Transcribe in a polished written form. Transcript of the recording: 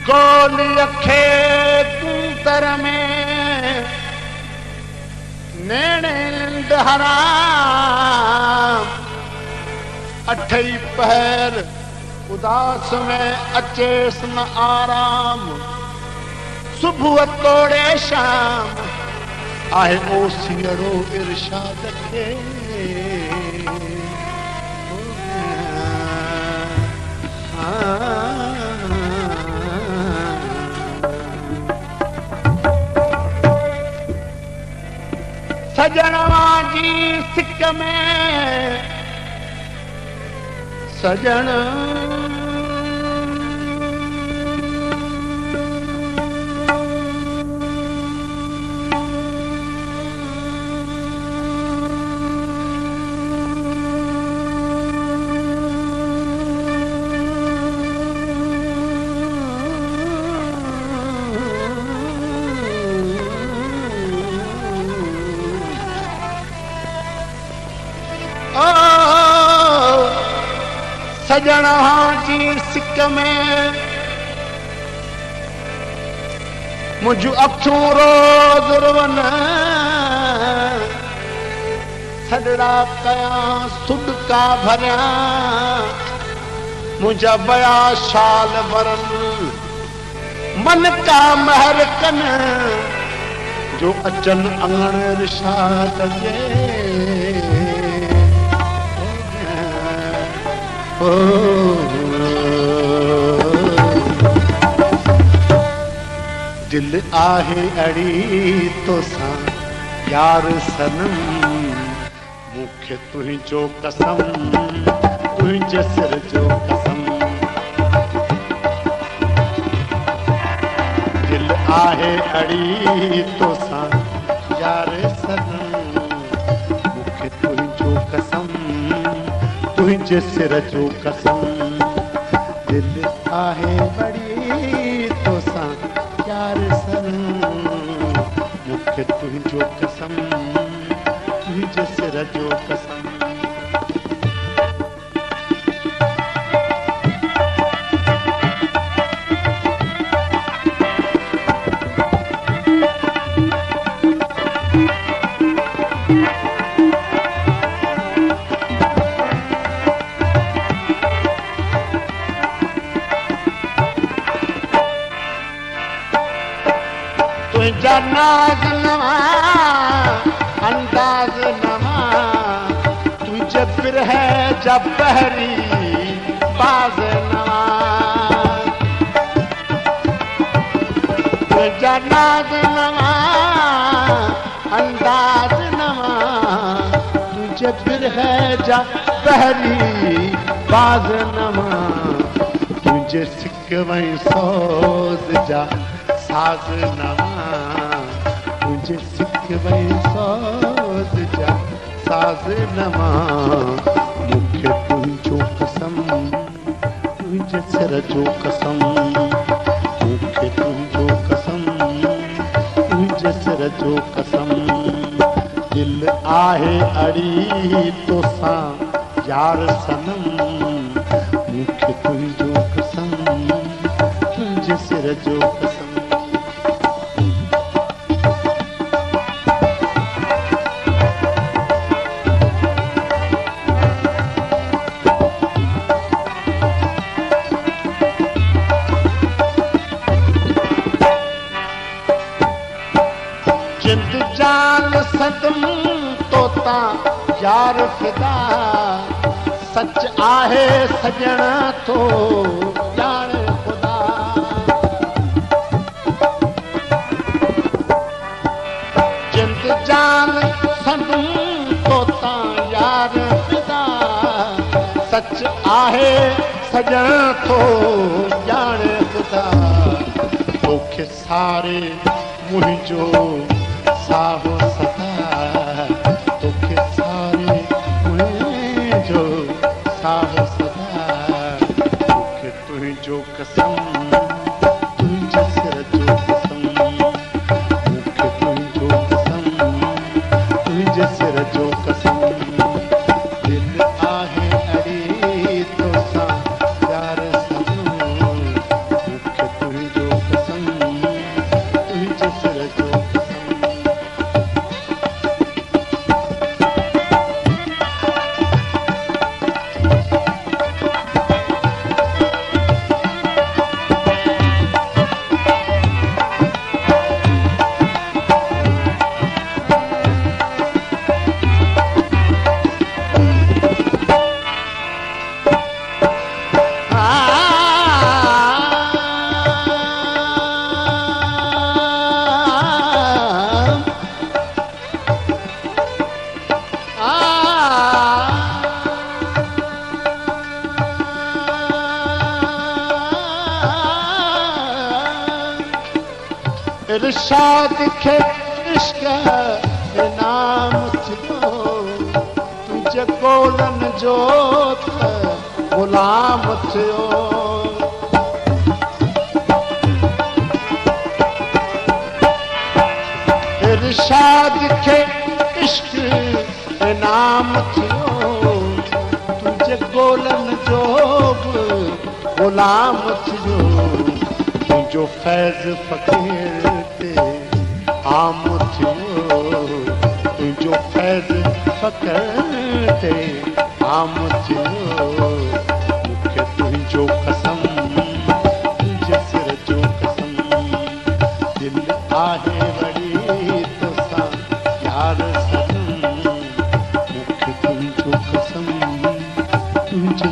गोली अखे कूतर में नेणे निंद हराम अठई पहर उदास में अचेस न आराम सुबह तोड़े शाम आहे ओसियड़ो इरशाद खे सजणवा जी सिक में सजण सजणा जी सिक में मुझ अखियूं रोज़ रुवन सॾड़ा कयां सुॾका भरियां मुंहिंजा बया शाल भरन मन का महर कन जो अचन अंगण इरशाद जे दिल आहे अड़ी तोसां यार सनम मूंखे तुंहिंजो कसम तुंहिंजे सिर जो कसम दिल आहे अड़ी तोसां यार सनम मूंखे तुंहिंजो कसम तुंहिंजे सिर जो कसम दिल आहे बड़ी तोसां यार सनम मूंखे तुंहिंजो कसम तुंहिंजे सिर जो कसम नाज नवा अंदाज नवा तुझे फिर है जब बहरी बाज नवा तुझे नाज नवा अंदाज नवा तुझे फिर है जब बहरी बाज नवा तुझे सिक वही सोज जा साज नवा तुझे सिक वही सोज जा साज नवा मूंखे तुंहिंजो कसम तुंहिंजे सिर जो कसम मूंखे तुंहिंजो कसम तुंहिंजे सिर जो कसम दिल आहे अड़ी तोसां यार सनम मूंखे तुंहिंजो कसम तुंहिंजे सिर जो कसम सदम तोता यार फिदा सच आहे सजण तो यार खुदा जिंद जान सदम तोता यार फिदा सच आहे सजण तो यार खुदा तोखे सारे मुंहिंजो साहो सदा तोखे सारे मुंहिंजो साहो सदा तोखे तुंहिंजो कसम तुंहिंजे सिर जो कसम मूंखे तुंहिंजो कसम तुंहिंजे सिर जो कसम दिल आहे अड़ी तोसां प्यार सनम मूंखे तुंहिंजो इरशाद खे इश्क इनाम थियो तुंहिंजे ॻोल्हनि जो त ग़ुलाम थियो इरशाद खे इश्क इनाम थियो तुंहिंजे ॻोल्हनि जो बि ग़ुलाम थियो तुंहिंजो फैज़ फ़क़ीर ते आम थियो तुंहिंजो फैज़ फ़क़ीर ते आम थियो मूंखे तुंहिंजो कसम तुंहिंजे सिर जो कसम दिलि आहे वरी तोसां यार सनम मूंखे तुंहिंजो कसम तुंहिंजे